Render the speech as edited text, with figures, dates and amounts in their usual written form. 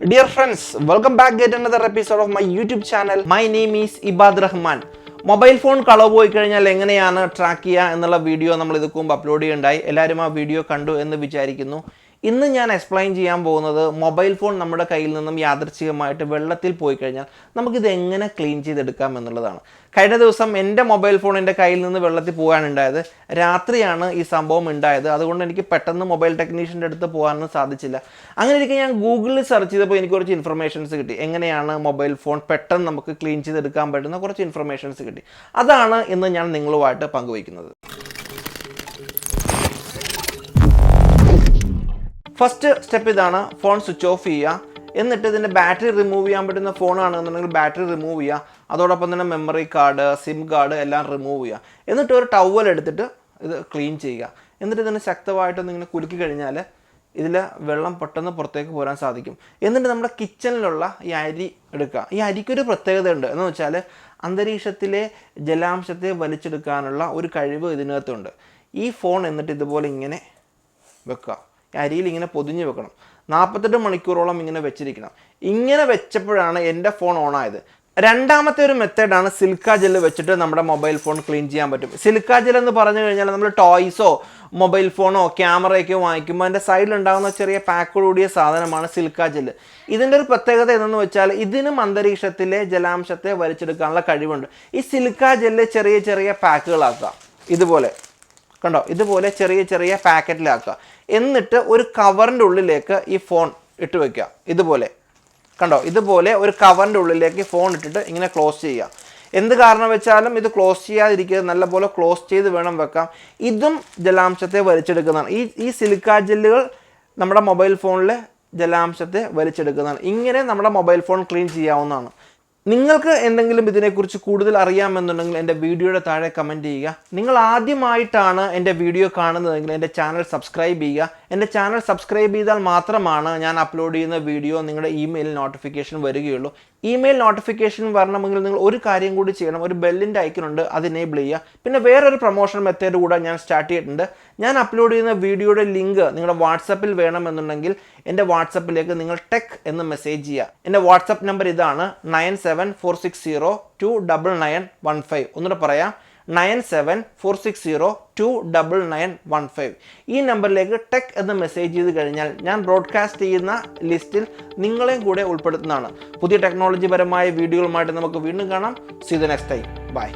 Dear friends, welcome back to another episode of my YouTube channel. My name is Ibad Rahman. Mobile phone കളവ് പോയി കഴിഞ്ഞാൽ എങ്ങനെയാണ് track ചെയ്യുക എന്നുള്ള video നമ്മൾ ഇതൊക്കെ മുമ്പ് അപ്ലോഡ് ചെയ്യുകയുണ്ടായി. എല്ലാവരും ആ വീഡിയോ കണ്ടു എന്ന് വിചാരിക്കുന്നു. ഇന്ന് ഞാൻ എക്സ്പ്ലെയിൻ ചെയ്യാൻ പോകുന്നത് മൊബൈൽ ഫോൺ നമ്മുടെ കയ്യിൽ നിന്നും യാദൃച്ഛികമായിട്ട് വെള്ളത്തിൽ പോയി കഴിഞ്ഞാൽ നമുക്കിത് എങ്ങനെ ക്ലീൻ ചെയ്തെടുക്കാം എന്നുള്ളതാണ്. കഴിഞ്ഞ ദിവസം എൻ്റെ മൊബൈൽ ഫോൺ എൻ്റെ കയ്യിൽ നിന്ന് വെള്ളത്തിൽ പോകാനുണ്ടായത്. രാത്രിയാണ് ഈ സംഭവം ഉണ്ടായത്. അതുകൊണ്ട് എനിക്ക് പെട്ടെന്ന് മൊബൈൽ ടെക്നീഷ്യൻ്റെ അടുത്ത് പോകാനൊന്നും സാധിച്ചില്ല. അങ്ങനെ ഇരിക്കെ ഞാൻ ഗൂഗിളിൽ സെർച്ച് ചെയ്തപ്പോൾ എനിക്ക് കുറച്ച് ഇൻഫർമേഷൻസ് കിട്ടി. എങ്ങനെയാണ് മൊബൈൽ ഫോൺ പെട്ടെന്ന് നമുക്ക് ക്ലീൻ ചെയ്തെടുക്കാൻ പറ്റുന്ന കുറച്ച് ഇൻഫർമേഷൻസ് കിട്ടി. അതാണ് ഇന്ന് ഞാൻ നിങ്ങളുമായിട്ട് പങ്കുവയ്ക്കുന്നത്. ഫസ്റ്റ് സ്റ്റെപ്പ് ഇതാണ്, ഫോൺ സ്വിച്ച് ഓഫ് ചെയ്യുക. എന്നിട്ട് ഇതിൻ്റെ ബാറ്ററി റിമൂവ് ചെയ്യാൻ പറ്റുന്ന ഫോണാണെന്നുണ്ടെങ്കിൽ ബാറ്ററി റിമൂവ് ചെയ്യുക. അതോടൊപ്പം തന്നെ മെമ്മറി കാർഡ്, സിം കാർഡ് എല്ലാം റിമൂവ് ചെയ്യുക. എന്നിട്ട് ഒരു ടവൽ എടുത്തിട്ട് ഇത് ക്ലീൻ ചെയ്യുക. എന്നിട്ട് ഇതിന് ശക്തമായിട്ടൊന്ന് ഇങ്ങനെ കുലുക്കി കഴിഞ്ഞാൽ ഇതിൽ വെള്ളം പെട്ടെന്ന് പുറത്തേക്ക് പോരാൻ സാധിക്കും. എന്നിട്ട് നമ്മുടെ കിച്ചണിലുള്ള ഈ അരി എടുക്കുക. ഈ അരിക്കൊരു പ്രത്യേകത ഉണ്ട് എന്ന് വെച്ചാൽ അന്തരീക്ഷത്തിലെ ജലാംശത്തെ വലിച്ചെടുക്കാനുള്ള ഒരു കഴിവ് ഇതിനകത്തുണ്ട്. ഈ ഫോൺ എന്നിട്ട് ഇതുപോലെ ഇങ്ങനെ വെക്കുക. അരിയിൽ ഇങ്ങനെ പൊതിഞ്ഞ് വെക്കണം. 48 മണിക്കൂറോളം ഇങ്ങനെ വെച്ചിരിക്കണം. ഇങ്ങനെ വെച്ചപ്പോഴാണ് എൻ്റെ ഫോൺ ഓണായത്. രണ്ടാമത്തെ ഒരു മെത്തേഡാണ് സിലിക്ക ജെല്ല് വെച്ചിട്ട് നമ്മുടെ മൊബൈൽ ഫോൺ ക്ലീൻ ചെയ്യാൻ പറ്റും. സിലിക്ക ജെൽ എന്ന് പറഞ്ഞു കഴിഞ്ഞാൽ നമ്മൾ ടോയ്സോ മൊബൈൽ ഫോണോ ക്യാമറയൊക്കെ വാങ്ങിക്കുമ്പോൾ അതിൻ്റെ സൈഡിലുണ്ടാകുന്ന ചെറിയ പാക്കോടുകൂടിയ സാധനമാണ് സിലിക്ക ജെല്ല്. ഇതിൻ്റെ ഒരു പ്രത്യേകത എന്തെന്ന് വെച്ചാൽ ഇതിനും അന്തരീക്ഷത്തിലെ ജലാംശത്തെ വലിച്ചെടുക്കാനുള്ള കഴിവുണ്ട്. ഈ സിലിക്ക ജെല്ല് ചെറിയ ചെറിയ പാക്കുകളാക്കുക. ഇതുപോലെ കണ്ടോ, ഇതുപോലെ ചെറിയ ചെറിയ പാക്കറ്റിലാക്കുക. എന്നിട്ട് ഒരു കവറിൻ്റെ ഉള്ളിലേക്ക് ഈ ഫോൺ ഇട്ട് വയ്ക്കുക. ഇതുപോലെ കണ്ടോ, ഇതുപോലെ ഒരു കവറിൻ്റെ ഉള്ളിലേക്ക് ഫോൺ ഇട്ടിട്ട് ഇങ്ങനെ ക്ലോസ് ചെയ്യുക. എന്ത് കാരണം വെച്ചാലും ഇത് ക്ലോസ് ചെയ്യാതിരിക്കുക, നല്ലപോലെ ക്ലോസ് ചെയ്ത് വേണം വെക്കാം. ഇതും ജലാംശത്തെ വലിച്ചെടുക്കുന്നതാണ്. ഈ സിലിക്ക ജെല്ലുകൾ നമ്മുടെ മൊബൈൽ ഫോണിലെ ജലാംശത്തെ വലിച്ചെടുക്കുന്നതാണ്. ഇങ്ങനെ നമ്മുടെ മൊബൈൽ ഫോൺ ക്ലീൻ ചെയ്യാവുന്നതാണ്. നിങ്ങൾക്ക് എന്തെങ്കിലും ഇതിനെക്കുറിച്ച് കൂടുതൽ അറിയാമെന്നുണ്ടെങ്കിൽ എൻ്റെ വീഡിയോയുടെ താഴെ കമൻറ്റ് ചെയ്യുക. നിങ്ങൾ ആദ്യമായിട്ടാണ് എൻ്റെ വീഡിയോ കാണുന്നതെങ്കിൽ എൻ്റെ ചാനൽ സബ്സ്ക്രൈബ് ചെയ്യുക. എൻ്റെ ചാനൽ സബ്സ്ക്രൈബ് ചെയ്താൽ മാത്രമാണ് ഞാൻ അപ്ലോഡ് ചെയ്യുന്ന വീഡിയോ നിങ്ങളുടെ ഇമെയിൽ നോട്ടിഫിക്കേഷൻ വരികയുള്ളൂ. ഇമെയിൽ നോട്ടിഫിക്കേഷൻ വരണമെങ്കിൽ നിങ്ങൾ ഒരു കാര്യം കൂടി ചെയ്യണം. ഒരു ബെല്ലിൻ്റെ ഐക്കണുണ്ട്, അത് എനേബിൾ ചെയ്യുക. പിന്നെ വേറൊരു പ്രൊമോഷൻ മെത്തേഡ് കൂടെ ഞാൻ സ്റ്റാർട്ട് ചെയ്തിട്ടുണ്ട്. ഞാൻ അപ്ലോഡ് ചെയ്യുന്ന വീഡിയോയുടെ ലിങ്ക് നിങ്ങളുടെ വാട്സപ്പിൽ വേണമെന്നുണ്ടെങ്കിൽ എൻ്റെ വാട്സപ്പിലേക്ക് നിങ്ങൾ ടെക് എന്ന് മെസ്സേജ് ചെയ്യുക. എൻ്റെ വാട്സപ്പ് നമ്പർ ഇതാണ് 9746029915. ഒന്നുകൂടെ പറയാം, 9746029915. ഈ നമ്പറിലേക്ക് ടെക് എന്ന് മെസ്സേജ് ചെയ്ത് കഴിഞ്ഞാൽ ഞാൻ ബ്രോഡ്കാസ്റ്റ് ചെയ്യുന്ന ലിസ്റ്റിൽ നിങ്ങളെയും കൂടെ ഉൾപ്പെടുത്തുന്നതാണ്. പുതിയ ടെക്നോളജി പരമായ വീഡിയോകളുമായിട്ട് നമുക്ക് വീണ്ടും കാണാം. See you next time. By.